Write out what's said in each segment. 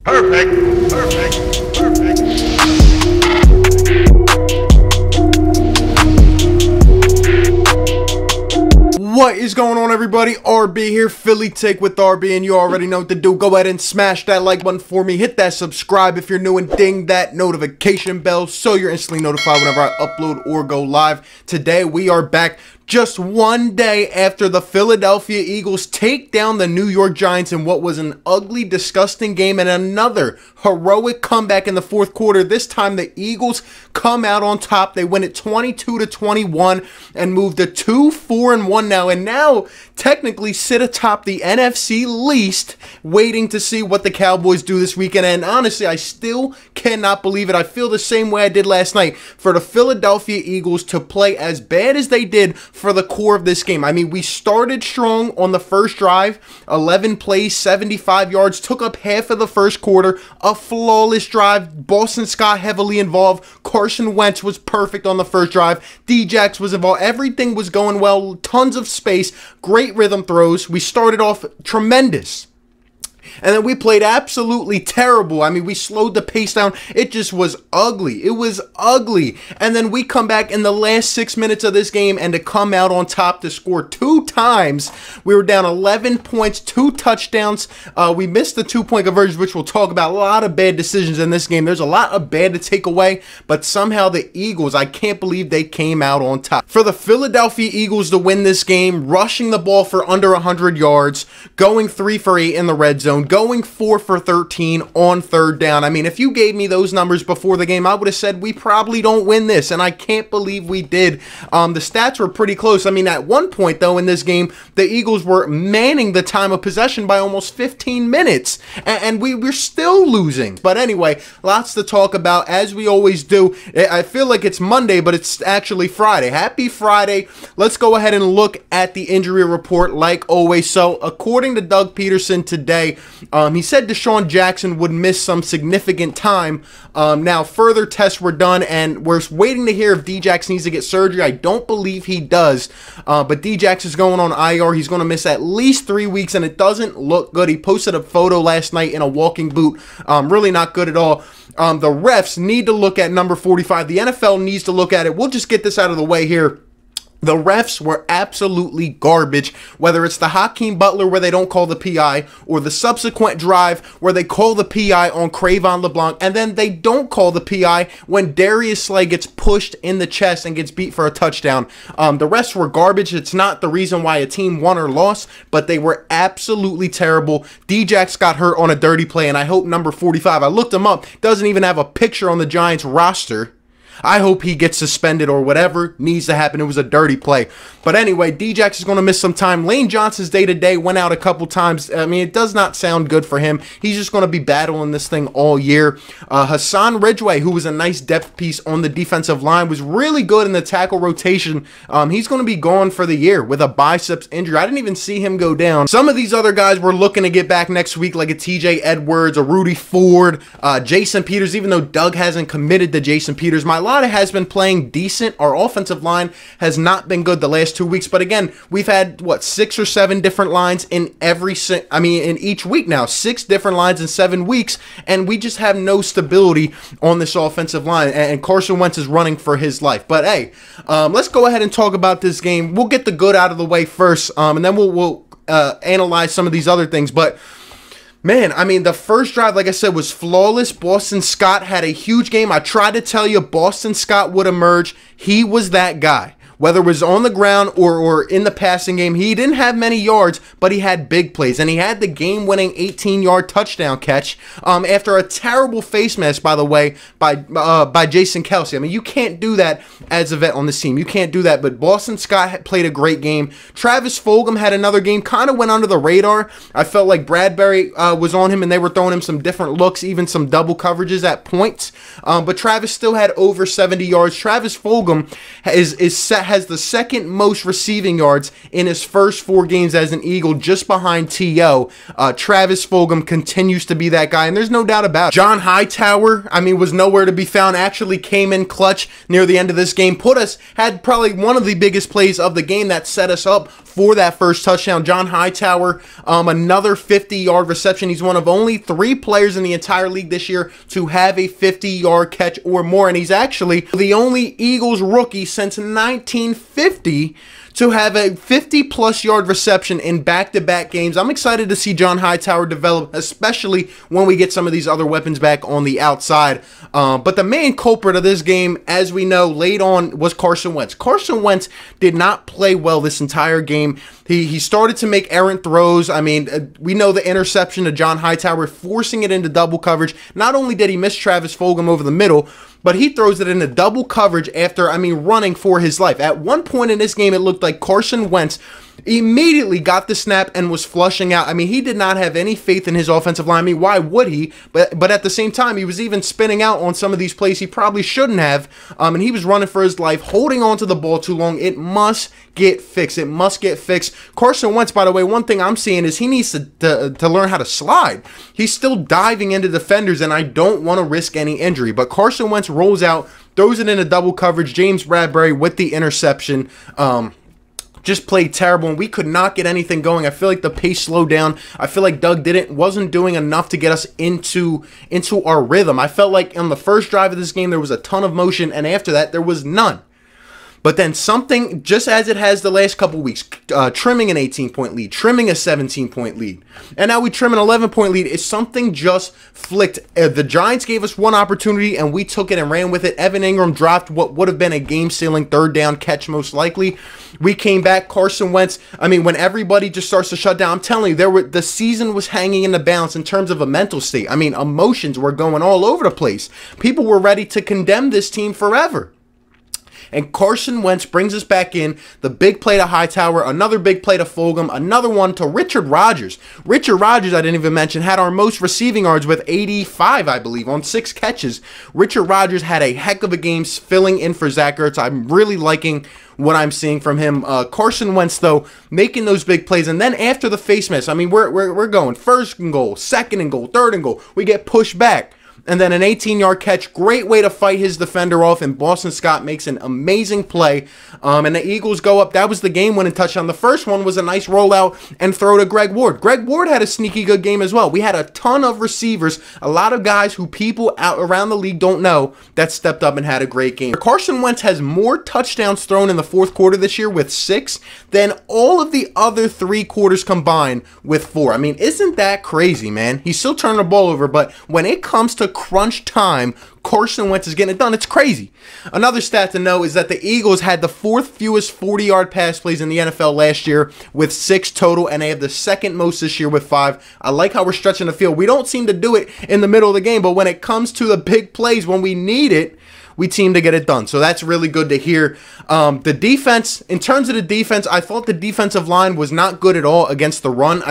Perfect. Perfect. Perfect. What is going on, everybody? RB here, Philly Take with RB, and you already know what to do. Go ahead and smash that like button for me. Hit that subscribe if you're new, and ding that notification bell so you're instantly notified whenever I upload or go live. Today, we are back just one day after the Philadelphia Eagles take down the New York Giants in what was an ugly, disgusting game, and another heroic comeback in the fourth quarter. This time, the Eagles come out on top. They win it 22-21 and move to 2-4-1 now, and now technically sit atop the NFC Least, waiting to see what the Cowboys do this weekend. And honestly, I still cannot believe it. I feel the same way I did last night for the Philadelphia Eagles to play as bad as they did for the core of this game. I mean, we started strong on the first drive, 11 plays, 75 yards, took up half of the first quarter, a flawless drive. Boston Scott heavily involved. Carson Wentz was perfect on the first drive. D-Jax was involved. Everything was going well. Tons of space. Great rhythm throws. We started off tremendous. And then we played absolutely terrible. I mean, we slowed the pace down. It just was ugly. It was ugly. And then we come back in the last 6 minutes of this game, and to come out on top to score 2 times. We were down 11 points, 2 touchdowns. We missed the 2-point conversions, which we'll talk about. A lot of bad decisions in this game. There's a lot of bad to take away, but somehow the Eagles, I can't believe they came out on top. For the Philadelphia Eagles to win this game, rushing the ball for under 100 yards, going 3 for 8 in the red zone, going 4 for 13 on third down. I mean, if you gave me those numbers before the game, I would have said we probably don't win this, and I can't believe we did. The stats were pretty close. I mean, at one point, though, in this game, the Eagles were manning the time of possession by almost 15 minutes, and we're still losing. But anyway, lots to talk about, as we always do. I feel like it's Monday, but it's actually Friday. Happy Friday. Let's go ahead and look at the injury report like always. So, according to Doug Pederson today, he said DeSean Jackson would miss some significant time. Now, further tests were done, and we're waiting to hear if D-Jax needs to get surgery. I don't believe he does, but D-Jax is going on IR. He's going to miss at least 3 weeks, and it doesn't look good. He posted a photo last night in a walking boot. Really not good at all. The refs need to look at number 45. The NFL needs to look at it. We'll just get this out of the way here. The refs were absolutely garbage, whether it's the Hakeem Butler where they don't call the PI, or the subsequent drive where they call the PI on Cravon LeBlanc, and then they don't call the PI when Darius Slay gets pushed in the chest and gets beat for a touchdown. The refs were garbage. It's not the reason why a team won or lost, but they were absolutely terrible. D-Jax got hurt on a dirty play, and I hope number 45, I looked him up, doesn't even have a picture on the Giants roster. I hope he gets suspended or whatever needs to happen. It was a dirty play. But anyway, D-Jax is going to miss some time. Lane Johnson's day-to-day went out a couple times. I mean, it does not sound good for him. He's just going to be battling this thing all year. Hassan Ridgeway, who was a nice depth piece on the defensive line, was really good in the tackle rotation. He's going to be gone for the year with a biceps injury. I didn't even see him go down. Some of these other guys were looking to get back next week, like a TJ Edwards, a Rudy Ford, Jason Peters, even though Doug hasn't committed to Jason Peters. My lot has been playing decent. Our offensive line has not been good the last 2 weeks, but again, we've had what, 6 or 7 different lines in in each week now. 6 different lines in 7 weeks, and we just have no stability on this offensive line, and Carson Wentz is running for his life. But hey, let's go ahead and talk about this game. We'll get the good out of the way first, and then we'll analyze some of these other things. But man, I mean, the first drive, like I said, was flawless. Boston Scott had a huge game. I tried to tell you Boston Scott would emerge. He was that guy. Whether it was on the ground or in the passing game, he didn't have many yards, but he had big plays. And he had the game-winning 18-yard touchdown catch after a terrible face mask, by the way, by Jason Kelce. I mean, you can't do that as a vet on this team. You can't do that, but Boston Scott played a great game. Travis Fulgham had another game, kind of went under the radar. I felt like Bradbury was on him, and they were throwing him some different looks, even some double coverages at points. But Travis still had over 70 yards. Travis Fulgham has the second most receiving yards in his first 4 games as an Eagle, just behind T.O. Travis Fulgham continues to be that guy, and there's no doubt about it. John Hightower, I mean, was nowhere to be found, actually came in clutch near the end of this game, had probably one of the biggest plays of the game that set us up for that first touchdown. John Hightower, another 50-yard reception. He's one of only 3 players in the entire league this year to have a 50-yard catch or more, and he's actually the only Eagles rookie since 1950 to have a 50-plus yard reception in back-to-back games. I'm excited to see John Hightower develop, especially when we get some of these other weapons back on the outside. But the main culprit of this game, as we know, late on, was Carson Wentz. Carson Wentz did not play well this entire game. He started to make errant throws. I mean, we know the interception to John Hightower, forcing it into double coverage. Not only did he miss Travis Fulgham over the middle, but he throws it into double coverage after, running for his life. At one point in this game, it looked like Carson Wentz immediately got the snap and was flushing out. He did not have any faith in his offensive line. Why would he? But at the same time, he was even spinning out on some of these plays he probably shouldn't have. And he was running for his life, holding on to the ball too long. It must get fixed. It must get fixed. Carson Wentz, by the way, one thing I'm seeing is he needs to learn how to slide. He's still diving into defenders, and I don't want to risk any injury. But Carson Wentz rolls out, throws it into double coverage. James Bradbury with the interception. Just played terrible, and we could not get anything going. I feel like the pace slowed down. I feel like Doug wasn't doing enough to get us into our rhythm. I felt like on the first drive of this game, there was a ton of motion, and after that, there was none. But then something, just as it has the last couple weeks, trimming an 18-point lead, trimming a 17-point lead, and now we trim an 11-point lead, is something just flicked. The Giants gave us one opportunity, and we took it and ran with it. Evan Ingram dropped what would have been a game-sealing third down catch most likely. We came back. Carson Wentz, when everybody just starts to shut down, I'm telling you, the season was hanging in the balance in terms of a mental state. Emotions were going all over the place. People were ready to condemn this team forever. And Carson Wentz brings us back in. The big play to Hightower, another big play to Fulgham, another one to Richard Rodgers. Richard Rodgers, I didn't even mention, had our most receiving yards with 85, I believe, on 6 catches. Richard Rodgers had a heck of a game filling in for Zach Ertz. I'm really liking what I'm seeing from him. Carson Wentz, though, making those big plays. And then after the face mask, we're going first and goal, second and goal, third and goal. We get pushed back. And then an 18-yard catch. Great way to fight his defender off. And Boston Scott makes an amazing play. And the Eagles go up. That was the game-winning touchdown. The first one was a nice rollout and throw to Greg Ward. Greg Ward had a sneaky good game as well. We had a ton of receivers. A lot of guys who people out around the league don't know that stepped up and had a great game. Carson Wentz has more touchdowns thrown in the fourth quarter this year with 6 than all of the other 3 quarters combined with 4. Isn't that crazy, man? He's still turning the ball over, but when it comes to crunch time, Carson Wentz is getting it done. It's crazy. Another stat to know is that the Eagles had the 4th fewest 40-yard pass plays in the NFL last year with 6 total, and they have the 2nd most this year with 5. I like how we're stretching the field. We don't seem to do it in the middle of the game, but when it comes to the big plays, when we need it, we seem to get it done. So that's really good to hear. The defense, in terms of the defense, I thought the defensive line was not good at all against the run.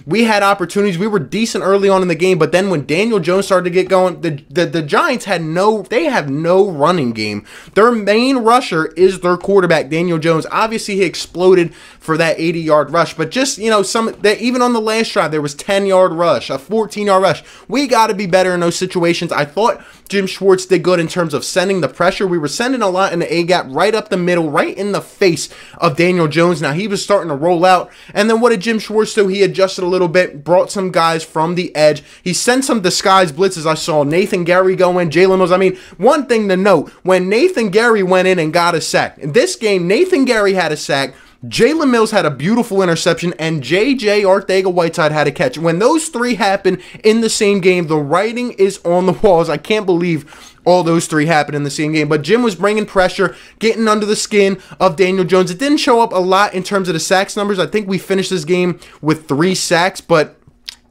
We had opportunities. We were decent early on in the game, but then when Daniel Jones started to get going, the Giants have no running game. Their main rusher is their quarterback, Daniel Jones. Obviously, he exploded for that 80-yard rush, but just, even on the last drive, there was 10-yard rush, a 14-yard rush. We got to be better in those situations. I thought Jim Schwartz did good in terms of sending the pressure. We were sending a lot in the A-gap, right up the middle, right in the face of Daniel Jones. Now, he was starting to roll out, and then what did Jim Schwartz do? He adjusted a little bit, brought some guys from the edge. He sent some disguised blitzes. I saw Nathan Gary go in, Jalen Mills. One thing to note, when Nathan Gary went in and got a sack, in this game, Nathan Gary had a sack, Jalen Mills had a beautiful interception, and J.J. Arcega-Whiteside had a catch. When those 3 happen in the same game, the writing is on the walls. I can't believe all those 3 happened in the same game. But Jim was bringing pressure, getting under the skin of Daniel Jones. It didn't show up a lot in terms of the sacks numbers. I think we finished this game with 3 sacks, but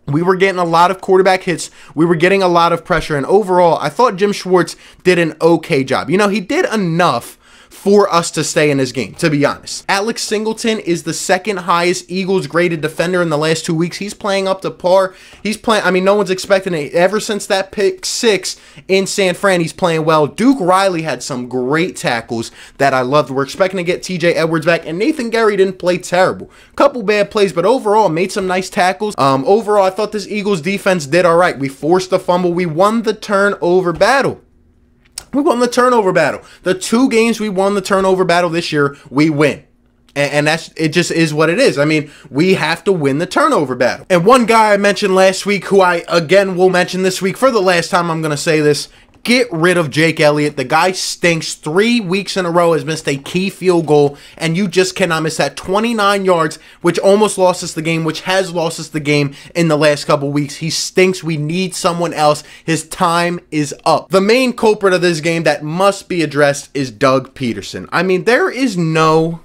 we were getting a lot of quarterback hits. We were getting a lot of pressure. And overall, I thought Jim Schwartz did an okay job. He did enough for us to stay in this game, to be honest. Alex Singleton is the 2nd highest Eagles graded defender in the last 2 weeks. He's playing up to par. He's playing, no one's expecting it. Ever since that pick 6 in San Fran, he's playing well. Duke Riley had some great tackles that I loved. We're expecting to get TJ Edwards back, and Nathan Gary didn't play terrible. Couple bad plays, but overall made some nice tackles. Overall, I thought this Eagles defense did all right. We forced the fumble. We won the turnover battle. We won the turnover battle. The 2 games we won the turnover battle this year, we win. And it just is what it is. I mean, we have to win the turnover battle. And one guy I mentioned last week, who I, again, will mention this week, for the last time I'm going to say this, get rid of Jake Elliott. The guy stinks. 3 weeks in a row has missed a key field goal, and you just cannot miss that. 29 yards, which almost lost us the game, which has lost us the game in the last couple weeks. He stinks. We need someone else. His time is up. The main culprit of this game that must be addressed is Doug Pederson. I mean, there is no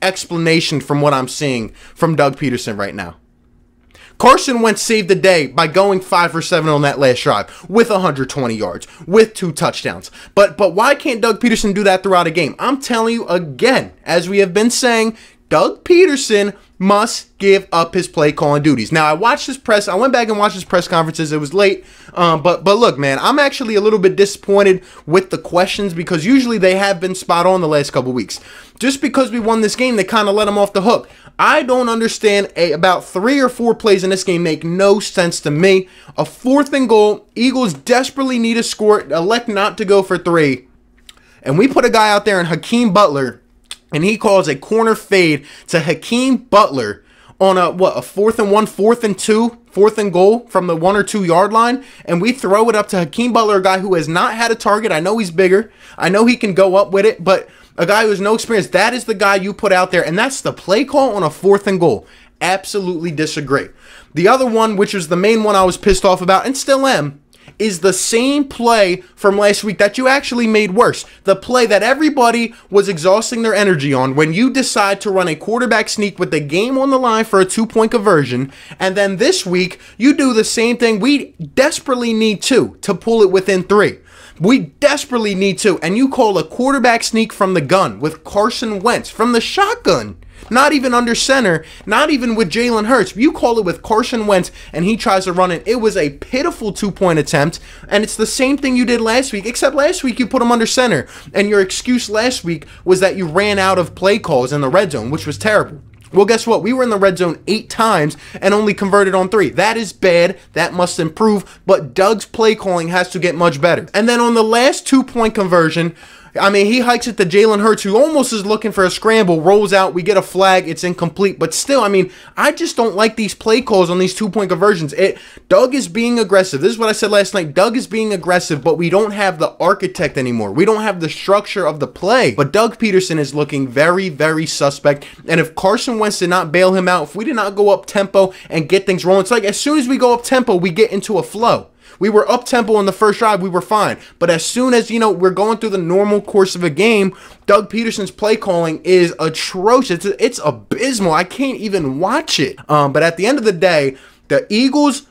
explanation from what I'm seeing from Doug Pederson right now. Carson Wentz saved the day by going 5 for 7 on that last drive with 120 yards, with 2 touchdowns. But why can't Doug Pederson do that throughout a game? I'm telling you again, as we have been saying, Doug Pederson must give up his play calling duties. Now, I went back and watched his press conferences. It was late, but look, man, I'm actually a little bit disappointed with the questions, because usually they have been spot on the last couple weeks. Just because we won this game, they kind of let him off the hook. I don't understand. About 3 or 4 plays in this game make no sense to me. A 4th and goal, Eagles desperately need a score, elect not to go for 3, and we put a guy out there in Hakeem Butler, and he calls a corner fade to Hakeem Butler on a 4th and 1, 4th and 2, 4th and goal from the 1 or 2 yard line, and we throw it up to Hakeem Butler, a guy who has not had a target. I know he's bigger. I know he can go up with it, but a guy who has no experience, that is the guy you put out there, and that's the play call on a 4th and goal. Absolutely disagree. The other one, which was the main one I was pissed off about, and still am, is the same play from last week that you actually made worse. The play that everybody was exhausting their energy on, when you decide to run a quarterback sneak with the game on the line for a 2-point conversion, and then this week you do the same thing. We desperately need to pull it within 3. We desperately need to, and you call a quarterback sneak from the gun with Carson Wentz from the shotgun. Not even under center, not even with Jalen Hurts. You call it with Carson Wentz, and he tries to run it. It was a pitiful 2-point attempt, and it's the same thing you did last week, except last week you put him under center, and your excuse last week was that you ran out of play calls in the red zone, which was terrible. Well, guess what? We were in the red zone 8 times and only converted on 3. That is bad. That must improve, but Doug's play calling has to get much better. And then on the last 2-point conversion, I mean, he hikes it to Jalen Hurts, who almost is looking for a scramble, rolls out, we get a flag, it's incomplete. But still, I mean, I just don't like these play calls on these 2-point conversions. Doug is being aggressive. This is what I said last night. Doug is being aggressive, but we don't have the architect anymore. We don't have the structure of the play. But Doug Pederson is looking very, very suspect. And if Carson Wentz did not bail him out, if we did not go up tempo and get things rolling, it's like as soon as we go up tempo, we get into a flow. We were up tempo in the first drive, we were fine. But as soon as, we're going through the normal course of a game, Doug Pederson's play calling is atrocious. It's abysmal. I can't even watch it. But at the end of the day, the Eagles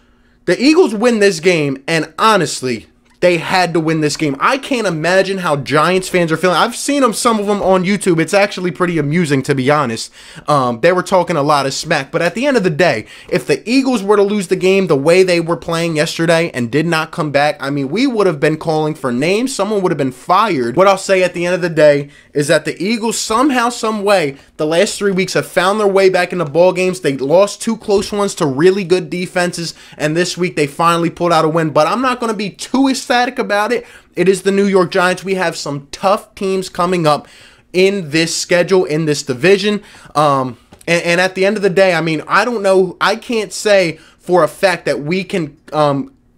win this game, and honestly, they had to win this game. I can't imagine how Giants fans are feeling. I've seen some of them on YouTube. It's actually pretty amusing, to be honest. They were talking a lot of smack. But at the end of the day, if the Eagles were to lose the game the way they were playing yesterday and did not come back, I mean, we would have been calling for names. Someone would have been fired. What I'll say at the end of the day is that the Eagles somehow, some way, the last 3 weeks have found their way back into ball games. They lost 2 close ones to really good defenses, and this week they finally pulled out a win. But I'm not going to be too ecstatic about it. It is the New York Giants. We have some tough teams coming up in this schedule, in this division. And at the end of the day, I mean, I don't know. I can't say for a fact that we can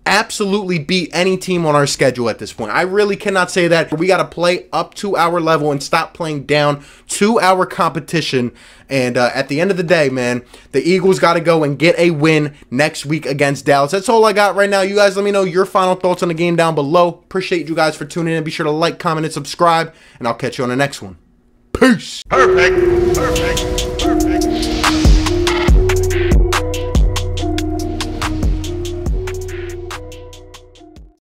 absolutely beat any team on our schedule at this point. I really cannot say that. We got to play up to our level and stop playing down to our competition. And at the end of the day, man, the Eagles got to go and get a win next week against Dallas. That's all I got right now. You guys let me know your final thoughts on the game down below. Appreciate you guys for tuning in. Be sure to like, comment, and subscribe, and I'll catch you on the next one. Peace. Perfect.